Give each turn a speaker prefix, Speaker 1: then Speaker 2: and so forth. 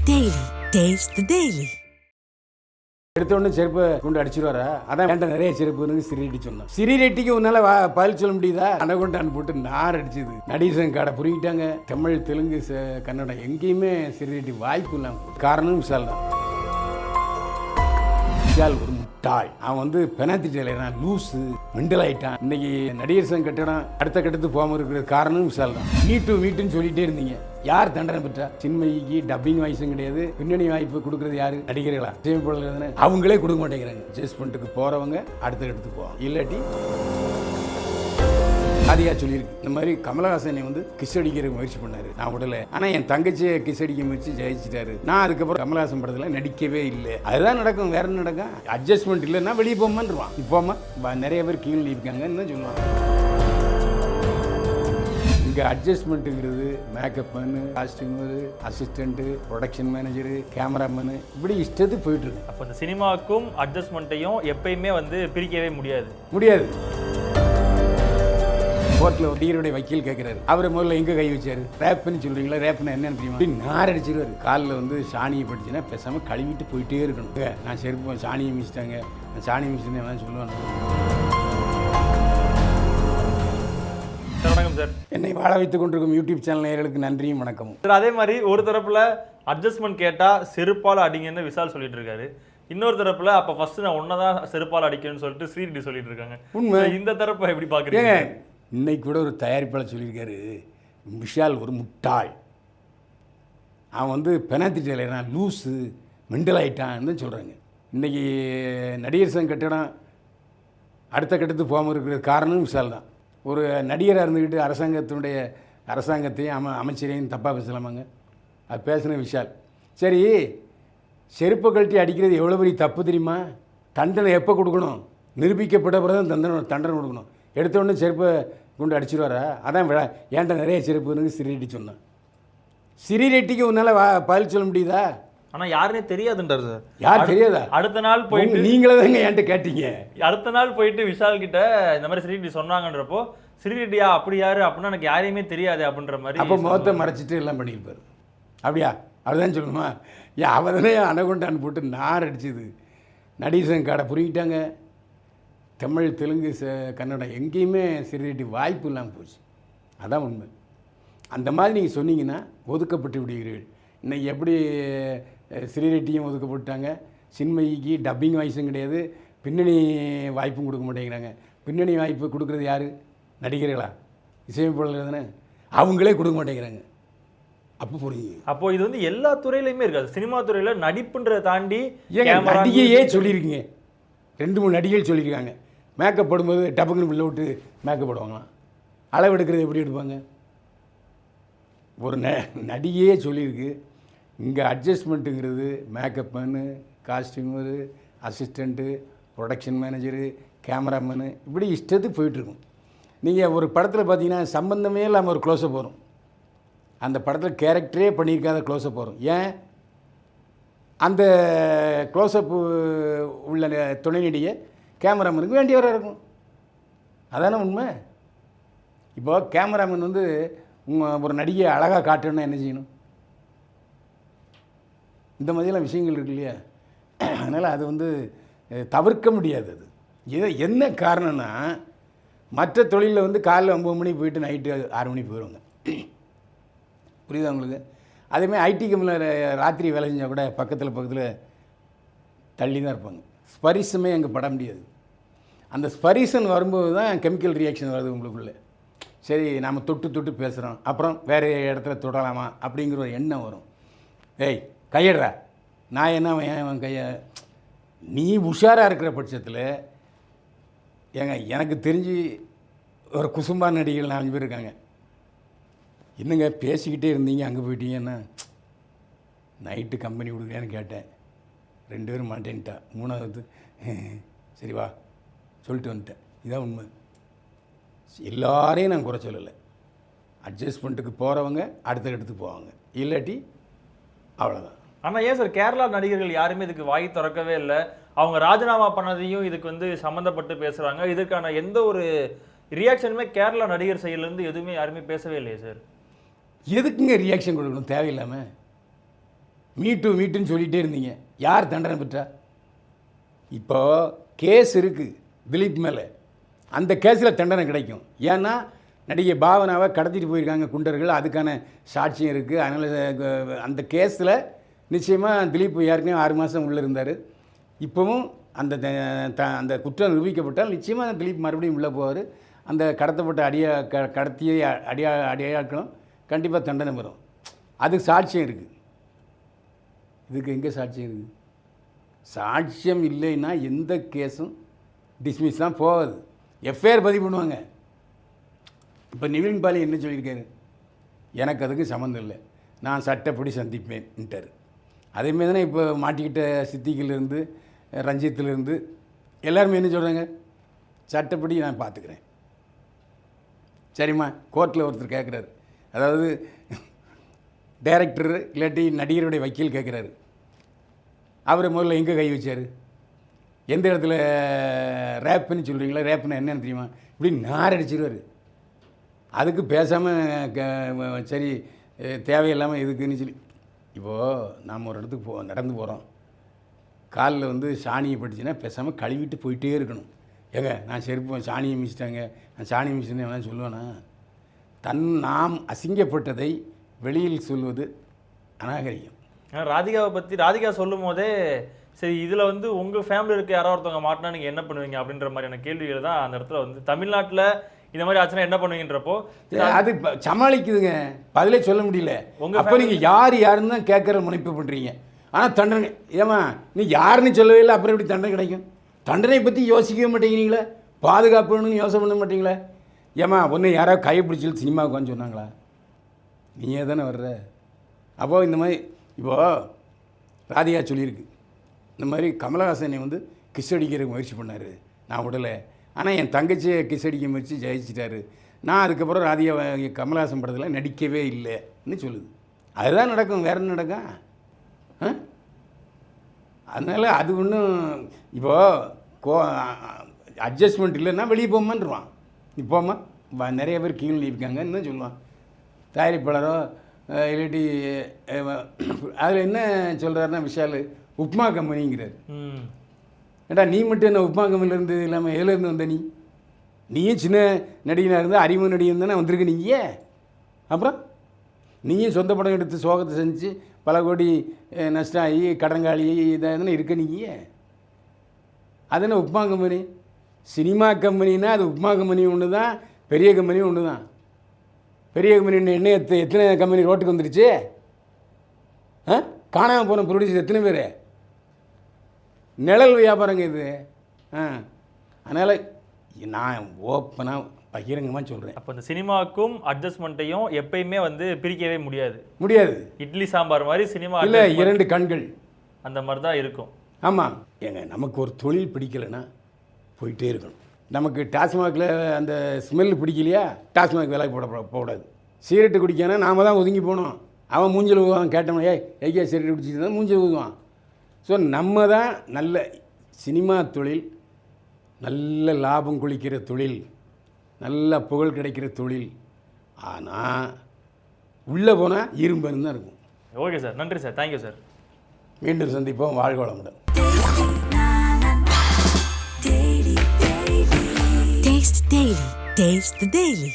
Speaker 1: Daily. Taste the Daily.
Speaker 2: எடுத்தோடனே செருப்பை கொண்டு அடிச்சிருவாரா? அதான் வேண்டாம், நிறைய செருப்பு சிறிரெட்டி சொன்னோம். சிறிரெட்டிக்கு உன்னால பதில் சொல்ல முடியுதா? அனகொண்டான்னு போட்டு நார் அடிச்சது. நடிகர் கடை புரிக்கிட்டாங்க. தமிழ், தெலுங்கு, கன்னடம் எங்கேயுமே சிறிரெட்டி வாய்ப்பு இல்லாம. காரணம் விஷால் தான். விஷால் ஒரு முட்டாள். அவன் பெனாத்தி டெய்லர் லூஸு, மெண்டல் ஆயிட்டான். இன்னைக்கு நடிகர் சங்க கட்டடம் அடுத்த கட்டத்துக்கு போகாம இருக்கிற காரணம் விஷால் தான். மீட்டுன்னு சொல்லிட்டே இருந்தீங்க. யார் தண்டனை பெற்றா? சின்மயிக்கு டப்பிங் வாய்ஸும் கிடையாது. பின்னணி வாய்ப்பு கொடுக்கறது யாரு? நடிகர்களா? அவங்களே கொடுக்க மாட்டேங்கிறாங்க. அட்ஜஸ்ட்மெண்ட்டுக்கு போறவங்க அடுத்த கட்டத்துக்கு போவாங்க. இல்லாட்டி அதிகா சொல்லியிருக்கு. இந்த மாதிரி கமலஹாசனை கிஸ் அடிக்கிற முயற்சி பண்ணாரு. நான் விடல. ஆனா என் தங்கச்சியை கிஸ் அடிக்க முயற்சி ஜெயிச்சிட்டாரு. நான் அதுக்கப்புறம் கமலஹாசன் படத்துல நடிக்கவே இல்லை. அதுதான் நடக்கும். வேற என்ன நடக்கும்? அட்ஜஸ்ட்மெண்ட் இல்லைன்னா வெளியே போமான்றான். இப்போமா நிறைய பேர் கீழே இருக்காங்கன்னு சொல்லுவாங்க. இங்கே அட்ஜஸ்ட்மெண்ட்டுங்கிறது makeup man, costumer, assistant, production manager, cameraman, இப்படி இஷ்டத்துக்கு போயிட்டு இருக்கு.
Speaker 3: அப்போ இந்த சினிமாவுக்கும் அட்ஜஸ்ட்மெண்ட்டையும் எப்பயுமே பிரிக்கவே முடியாது.
Speaker 2: கோர்ட்டில் ஒரு டீருடைய வக்கீல் கேட்குறாரு. அவர் முதல்ல எங்கே கை வச்சாரு? ரேப்புன்னு சொல்கிறீங்களா? ரேப்புன்னு என்னன்னு தெரியுமா? நார் அடிச்சிருவாரு. காலில் சாணியை படிச்சுன்னா பேசாமல் கழுவிட்டு போயிட்டே இருக்கணும். நான் செருப்பு சாணியை மிச்சிட்டாங்க, நான் சாணியை மிச்சிட்டேன் எல்லாம் சொல்லுவாங்க.
Speaker 3: வணக்கம் சார்.
Speaker 2: என்னை வாழ வைத்துக் கொண்டிருக்கும் யூடியூப் சேனல் நேயர்களுக்கு நன்றியும் வணக்கமும்
Speaker 3: சார். அதே மாதிரி ஒரு தரப்புல அட்ஜஸ்ட்மெண்ட் கேட்டால் செருப்பால் அடிங்கன்னு விஷால் சொல்லிட்டு இருக்காரு. இன்னொரு தரப்புல அப்போ ஃபர்ஸ்ட் நான் ஒன்னதான் செருப்பால் அடிக்கணும்னு சொல்லிட்டு ஸ்ரீரெட்டி சொல்லிட்டு இருக்காங்க.
Speaker 2: உண்மை.
Speaker 3: இந்த தரப்பை எப்படி பார்க்குறீங்க?
Speaker 2: இன்னைக்கு கூட ஒரு தயாரிப்பாளர் சொல்லியிருக்காரு, விஷால் ஒரு முட்டாள். அவன் பெனாத்தி டெய்லர் லூஸு, மெண்டல் ஆயிட்டான்னு சொல்கிறாங்க. இன்றைக்கி நடிகர் சங்க கட்டடம் அடுத்த கட்டத்துக்கு போகாமல் இருக்கிற காரணம் விஷால் தான். ஒரு நடிகராக இருந்துக்கிட்டு அரசாங்கத்தையும் அமைச்சரையும் தப்பாக பேசலாமாங்க? அது பேசின விஷால். சரி, செருப்பை கழட்டி அடிக்கிறது எவ்வளோ பெரிய தப்பு தெரியுமா? தண்டனை எப்போ கொடுக்கணும்? நிரூபிக்கப்பட்ட பிறகு தண்டனை கொடுக்கணும். எடுத்தோடனே செருப்பை கொண்டு அடிச்சிருவாரா? அதான் ஏன்ட்ட நிறைய செருப்புன்னு சிறிரெட்டி சொன்னான். சிறிரெட்டிக்கு உன்னால் பதில் சொல்ல முடியுதா?
Speaker 3: ஆனால் யாருனே தெரியாதுன்றார் சார்.
Speaker 2: யார் தெரியாதா?
Speaker 3: அடுத்த நாள் போயிட்டு
Speaker 2: நீங்களே தாங்க என்கிட்ட கேட்டீங்க.
Speaker 3: அடுத்த நாள் போயிட்டு விஷால் கிட்ட இந்த மாதிரி ஸ்ரீரெட்டி சொன்னாங்கன்றப்போ, ஸ்ரீரெட்டியா அப்படி யாரு அப்படின்னா எனக்கு யாரையுமே தெரியாது அப்படின்ற மாதிரி.
Speaker 2: அப்போ முகத்தை மறைச்சிட்டு எல்லாம் பண்ணியிருப்பார். அப்படியா? அப்படிதான் சொல்லணுமா? அவதானே அனகொண்டான்னு போட்டு நார் அடிச்சது. நடிகர் கடை புரிக்கிட்டாங்க. தமிழ், தெலுங்கு, கன்னடம் எங்கேயுமே சிறிரெட்டி வாய்ப்பு இல்லாமல் போச்சு. அதான் உண்மை. அந்த மாதிரி நீங்கள் சொன்னீங்கன்னா ஒதுக்கப்பட்டு விடுகிறீர்கள். இன்றைக்கி எப்படி சிறிரெட்டியும் ஒதுக்கப்பட்டாங்க. சின்மயிக்கு டப்பிங் வாய்ஸும் கிடையாது. பின்னணி வாய்ப்பும் கொடுக்க மாட்டேங்கிறாங்க. பின்னணி வாய்ப்பு கொடுக்குறது யார்? நடிகர்களா? இசையமைப்பாளர்கள் தானே. அவங்களே கொடுக்க மாட்டேங்கிறாங்க. அப்போ புரியுது.
Speaker 3: அப்போ இது எல்லா துறையிலையுமே இருக்காது. சினிமா துறையில் நடிப்புன்றதை தாண்டி
Speaker 2: நடிகையே சொல்லியிருக்கீங்க. 2-3 நடிகைகள் சொல்லியிருக்காங்க. மேக்கப் போடும்போது டப்புக்குன்னு உள்ள விட்டு மேக்கப் போடுவாங்களாம். அளவு எடுக்கிறது எப்படி எடுப்பாங்க? ஒரு நடிகையே சொல்லியிருக்கு. இங்கே அட்ஜஸ்ட்மெண்ட்டுங்கிறது makeup man, costumer, assistant, production manager, cameraman, இப்படி இஷ்டத்துக்கு போயிட்டுருக்கும். நீங்கள் ஒரு படத்தில் பார்த்தீங்கன்னா சம்பந்தமே இல்லாமல் ஒரு க்ளோஸப் வரும். அந்த படத்தில் கேரக்டரே பண்ணியிருக்காத க்ளோஸப் வரும். ஏன்? அந்த க்ளோஸப்பு உள்ள துணை நடிகை கேமராமேனுக்கு வேண்டியவராக இருக்கும். அதானே உண்மை. இப்போ கேமராமேன் ஒரு நடிகை அழகாக காட்டணும்னா என்ன செய்யணும்? இந்த மாதிரிலாம் விஷயங்கள் இருக்கு இல்லையா? அதனால் அது தவிர்க்க முடியாது. அது என்ன காரணம்னா, மற்ற தொழிலில் காலையில் 9 மணிக்கு போயிட்டு நைட்டு 6 மணிக்கு போயிடுவாங்க. புரியுதா உங்களுக்கு? அதேமாதிரி ஐடி கம்பெனியில் ராத்திரி வேலை செஞ்சால் கூட பக்கத்தில் தள்ளி தான் இருப்பாங்க. ஸ்பரிசமே அங்கே பட முடியாது. அந்த ஸ்பரிசன் வரும்போது தான் கெமிக்கல் ரியாக்ஷன் வருது உங்களுக்குள்ளே. சரி, நாம் தொட்டு பேசுகிறோம், அப்புறம் வேறு இடத்துல தொடலாமா அப்படிங்கிற ஒரு எண்ணம் வரும். ஏய் கையடுறா, நான் என்ன என் கையை, நீ உஷாராக இருக்கிற பட்சத்தில் எனக்கு தெரிஞ்சு ஒரு குசும்பா நடிகைகள் 4 பேர் இருக்காங்க. என்னங்க பேசிக்கிட்டே இருந்தீங்க, அங்கே போயிட்டீங்கன்னா நைட்டு கம்பெனி கொடுக்குறேன்னு கேட்டேன். 2 பேரும் மாட்டேன்ட்டா. 3வது சரி வா சொல்லிட்டு வந்துட்டேன். இதான் உண்மை. எல்லாரையும் நான் குறை சொல்லலை. அட்ஜஸ்ட்மெண்ட்டுக்கு போகிறவங்க அடுத்த இடத்துக்கு போவாங்க, இல்லாட்டி அவ்வளோதான்.
Speaker 3: ஆனால் ஏன் சார் கேரளா நடிகர்கள் யாருமே இதுக்கு வாய் திறக்கவே இல்லை? அவங்க ராஜினாமா பண்ணதையும் இதுக்கு சம்மந்தப்பட்டு பேசுகிறாங்க. இதுக்கான எந்த ஒரு ரியாக்ஷனுமே கேரளா நடிகர் சைட்லேருந்து எதுவுமே யாருமே பேசவே இல்லையே சார்.
Speaker 2: எதுக்குங்க ரியாக்ஷன் கொடுக்கணும் தேவையில்லாமல்? மீட்டுன்னு சொல்லிகிட்டே இருந்தீங்க. யார் தண்டனை பெற்றா? இப்போ கேஸ் இருக்குது திலீப் மேலே, அந்த கேஸில் தண்டனை கிடைக்கும். ஏன்னா நடிகை பாவனாவை கடத்திட்டு போயிருக்காங்க குண்டர்கள், அதுக்கான சாட்சியம் இருக்குது. அதனால் அந்த கேஸில் நிச்சயமாக திலீப் ஏற்கனவே 6 மாதம் உள்ளே இருந்தார். இப்போவும் அந்த அந்த குற்றம் நிரூபிக்கப்பட்டால் நிச்சயமாக திலீப் மறுபடியும் உள்ளே போவார். அந்த கடத்தப்பட்ட கடத்திய அடியாட்களும் கண்டிப்பாக தண்டனை பெறும். அதுக்கு சாட்சியம் இருக்குது. இதுக்கு எங்கே சாட்சியம் இருக்குது? சாட்சியம் இல்லைன்னா எந்த கேஸும் டிஸ்மிஸ் தான் போகாது. எஃப்ஐஆர் பதிவு பண்ணுவாங்க. இப்போ நிவின் பாலி என்ன சொல்லியிருக்காரு? எனக்கு அதுக்கு சம்மந்தம் இல்லை, நான் சட்டப்படி சந்திப்பேன்ட்டார். அதேமாரி தானே இப்போ மாட்டிக்கிட்ட சித்திக்கிலேருந்து ரஞ்சித்திலேருந்து எல்லாருமே என்ன சொல்கிறாங்க? சட்டப்படி நான் பார்த்துக்கிறேன். சரிம்மா, கோர்ட்டில் ஒருத்தர் கேட்குறாரு, அதாவது டைரக்டர் இல்லாட்டி நடிகருடைய வக்கீல் கேட்குறாரு, அவரை முதல்ல எங்கே கை வச்சார்? எந்த இடத்துல ரேப்புன்னு சொல்கிறீங்களா? ரேப்புன்னு என்னென்னு தெரியுமா? இப்படி நார் அடிச்சிருவார். அதுக்கு பேசாமல் சரி தேவையில்லாமல் எதுக்குன்னு சொல்லி, இப்போது நாம் ஒரு இடத்துக்கு நடந்து போகிறோம், காலில் வந்து சாணியை பட்டுச்சுன்னா பேசாமல் கழுவிட்டு போயிட்டே இருக்கணும். ஏங்க நான் செருப்பு சாணியை மிச்சிட்டாங்க, நான் சாணியை மிச்சிட்டேன்னு எல்லாம் சொல்லுவேன்னா? நாம் அசிங்கப்பட்டதை வெளியில் சொல்வது அநாகரிகம்.
Speaker 3: ராதிகாவை பற்றி ராதிகா சொல்லும் போதே சரி இதில் வந்து உங்கள் ஃபேமிலி இருக்க யாராவது ஒருத்தவங்க மாட்டினா நீங்கள் என்ன பண்ணுவீங்க அப்படின்ற மாதிரியான கேள்விகள் தான் அந்த இடத்துல வந்து தமிழ்நாட்டில் இந்த மாதிரி ஆச்சுன்னா என்ன பண்ணுவீங்கன்றப்போ
Speaker 2: அது சமாளிக்குதுங்க, பதிலே சொல்ல முடியல. அப்போ நீங்கள் யாருன்னு தான் கேட்குற முனைப்பு பண்ணுறீங்க. ஆனால் தண்டனை ஏமா நீ யாருன்னு சொல்லவே இல்லை, அப்புறம் எப்படி தண்டனை கிடைக்கும்? தண்டனை பற்றி யோசிக்கவே மாட்டேங்கிறீங்களே, பாதுகாப்புன்னு யோசனை பண்ண மாட்டீங்களே. ஏமா ஒன்று யாராவது கை பிடிச்சி சினிமாவுக்கு வந்து சொன்னாங்களா? நீயே தானே வர்ற. அப்போது இந்த மாதிரி இப்போது ராதிகா சொல்லியிருக்கு, இந்த மாதிரி கமலஹாசனை வந்து கிஸ் அடிக்கிறதுக்கு முயற்சி பண்ணார், நான் விடலை. ஆனால் என் தங்கச்சியை கிஸ் அடிக்க முயற்சி ஜெயிச்சிட்டாரு, நான் அதுக்கப்புறம் ராதிகா கமலஹாசன் படத்தில் நடிக்கவே இல்லைன்னு சொல்லுது. அதுதான் நடக்கும், வேறு என்ன நடக்கும்? அதனால் அது ஒன்றும் இப்போது அட்ஜஸ்ட்மெண்ட் இல்லைன்னா வெளியே போமான்றான். நீ போமா, நிறைய பேர் கீழே இருக்காங்கன்னு தான் சொல்லுவான். தயாரிப்பாளரோ இல்லாட்டி அதில் என்ன சொல்கிறாருன்னா விஷால் உப்மா கம்பெனிங்கிறார். ஏடா நீ மட்டும் என்ன உப்மா கம்பெனிலேருந்து இல்லாமல் எதுலேருந்து வந்த? நீயும் சின்ன நடிகனாக இருந்தால் அறிமுக நடிகன் தானே வந்திருக்கு. நீயே அப்புறம் நீயும் சொந்த படம் எடுத்து சோகத்தை செஞ்சு பல கோடி நஷ்டம் ஆகி கடங்காளி இதான இருக்க. நீயே அது என்ன உப்மா கம்பெனி? சினிமா கம்பெனின்னா அது உப்மா கம்பெனி ஒன்று தான், பெரிய கம்பெனியும் ஒன்று தான். பெரிய கம்பெனி என்ன எத்தனை கம்பெனி ரோட்டுக்கு வந்துருச்சு? காணாமல் போன ப்ரொடியூசர் எத்தனை பேர்? நிழல் வியாபாரங்க இது. அதனால் நான் ஓப்பனாக பகிரங்கமாக சொல்கிறேன்.
Speaker 3: அப்போ இந்த சினிமாவுக்கும் அட்ஜஸ்ட்மெண்ட்டையும் எப்பயுமே வந்து பிரிக்கவே முடியாது. இட்லி சாம்பார் மாதிரி சினிமா
Speaker 2: இல்லை, 2 கண்கள்
Speaker 3: அந்த மாதிரி தான் இருக்கும்.
Speaker 2: ஆமாம். ஏங்க நமக்கு ஒரு தொழில் பிடிக்கலைன்னா போயிட்டே இருக்கணும். நமக்கு டாஸ்மாகில் அந்த ஸ்மெல் பிடிக்கலையா, டாஸ்மாக் வேலை போடாது. சிகரெட்டு குடிக்கானா நாம் தான் ஒதுங்கி போகணும். அவன் மூஞ்சில் ஊதுவான், கேட்டவன் ஐயா சிகரெட்டு குடிச்சிட்டு தான் மூஞ்சில் ஊதுவான். ஸோ நம்ம தான் நல்ல சினிமா தொழில், நல்ல லாபம் குளிக்கிற தொழில், நல்ல புகழ் கிடைக்கிற தொழில். ஆனால் உள்ளே போனால் இரும்புன்னு தான் இருக்கும்.
Speaker 3: ஓகே சார், நன்றி சார், தேங்க்யூ சார்.
Speaker 2: மீண்டும் சந்திப்போம். வாழ்க வளமுடன்.
Speaker 1: Taste the Daily.